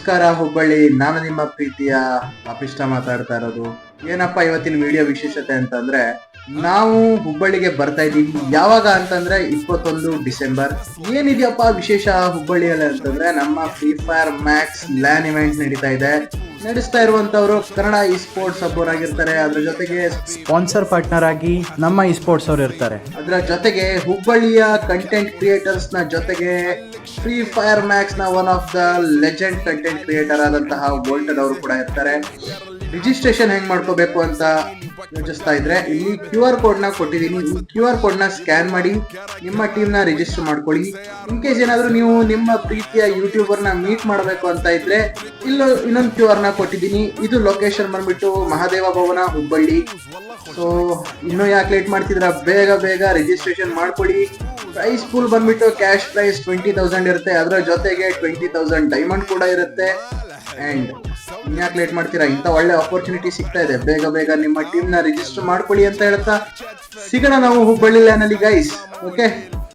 ನಮಸ್ಕಾರ ಹುಬ್ಬಳ್ಳಿ, ನಾನು ನಿಮ್ಮ ಪ್ರೀತಿಯ ಪಾಪಿಷ್ಟ ಮಾತಾಡ್ತಾ ಇರೋದು. ಏನಪ್ಪಾ ಇವತ್ತಿನ ವಿಡಿಯೋ ವಿಶೇಷತೆ ಅಂತಂದ್ರೆ, ನಾವು ಹುಬ್ಬಳ್ಳಿಗೆ ಬರ್ತಾ ಇದೀವಿ. ಯಾವಾಗ ಅಂತಂದ್ರೆ 21 ಡಿಸೆಂಬರ್. ಏನಿದೆಯಪ್ಪ ವಿಶೇಷ ಹುಬ್ಬಳ್ಳಿಯಲ್ಲಿ ಅಂತಂದ್ರೆ, ನಮ್ಮ free fire Max LAN event ನಡೀತಾ ಇದೆ. ನಡೆಸ್ತಾ ಇರುವಂತವ್ರು ಕನ್ನಡ ಇ ಸ್ಪೋರ್ಟ್ಸ್ ಹಬ್ಬರ್ ಆಗಿರ್ತಾರೆ. ಅದ್ರ ಜೊತೆಗೆ ಸ್ಪಾನ್ಸರ್ ಪಾರ್ಟ್ನರ್ ಆಗಿ ನಮ್ಮ ಇ ಸ್ಪೋರ್ಟ್ಸ್ ಅವರು ಇರ್ತಾರೆ. ಅದರ ಜೊತೆಗೆ ಹುಬ್ಬಳ್ಳಿಯ ಕಂಟೆಂಟ್ ಕ್ರಿಯೇಟರ್ಸ್ ನ ಜೊತೆಗೆ ಫ್ರೀ ಫೈರ್ ಮ್ಯಾಕ್ಸ್ ನ one of the legend content creator ಆದಂತಹ ವೋಲ್ಟನ್ ಅವರು ಕೂಡ ಇರ್ತಾರೆ. ರಿಜಿಸ್ಟ್ರೇಷನ್ ಹೆಂಗ್ ಮಾಡ್ಕೋಬೇಕು ಅಂತ ಯೋಚಿಸ್ತಾ ಇದ್ರೆ, ಇಲ್ಲಿ QR ಕೋಡ್ ನ ಕೊಟ್ಟಿದ್ದೀನಿ. ಈ QR ಕೋಡ್ ನ ಸ್ಕ್ಯಾನ್ ಮಾಡಿ ನಿಮ್ಮ ಟೀಮ್ ನ ರಿಜಿಸ್ಟರ್ ಮಾಡ್ಕೊಳ್ಳಿ. ಇನ್ ಕೇಸ್ ಏನಾದ್ರೂ ನೀವು ನಿಮ್ಮ ಪ್ರೀತಿಯ ಯೂಟ್ಯೂಬರ್ ನ ಮೀಟ್ ಮಾಡಬೇಕು ಅಂತ ಇದ್ರೆ, ಇನ್ನೊಂದು QR ನ ಕೊಟ್ಟಿದ್ದೀನಿ. ಇದು ಲೊಕೇಶನ್ ಬಂದ್ಬಿಟ್ಟು ಮಹಾದೇವ ಭವನ ಹುಬ್ಬಳ್ಳಿ. ಸೊ ಇನ್ನೂ ಯಾಕೆ ಲೇಟ್ ಮಾಡ್ತಿದ್ರ, ಬೇಗ ಬೇಗ ರಿಜಿಸ್ಟ್ರೇಷನ್ ಮಾಡ್ಕೊಳ್ಳಿ. ಪ್ರೈಸ್ ಪೂಲ್ ಬಂದ್ಬಿಟ್ಟು ಕ್ಯಾಶ್ ಪ್ರೈಸ್ 20,000 ಇರುತ್ತೆ. ಅದರ ಜೊತೆಗೆ 20,000 ಡೈಮಂಡ್ ಕೂಡ ಇರುತ್ತೆ. ಅಂಡ್ ಇನ್ಯಾಕೆ ಲೇಟ್ ಮಾಡ್ತೀರಾ, ಇಂಥ ಒಳ್ಳೆ ಆಪರ್ಚುನಿಟಿ ಸಿಗ್ತಾ ಇದೆ. ಬೇಗ ಬೇಗ ನಿಮ್ಮ ಟೀಮ್ ನ ರಿಜಿಸ್ಟರ್ ಮಾಡ್ಕೊಳ್ಳಿ ಅಂತ ಹೇಳ್ತಾ ಸಿಗೋಣ ನಾವು ಹುಬ್ಬಳ್ಳಿ ಲ್ಯಾನ್ ಅಲ್ಲಿ ಗೈಸ್. ಓಕೆ.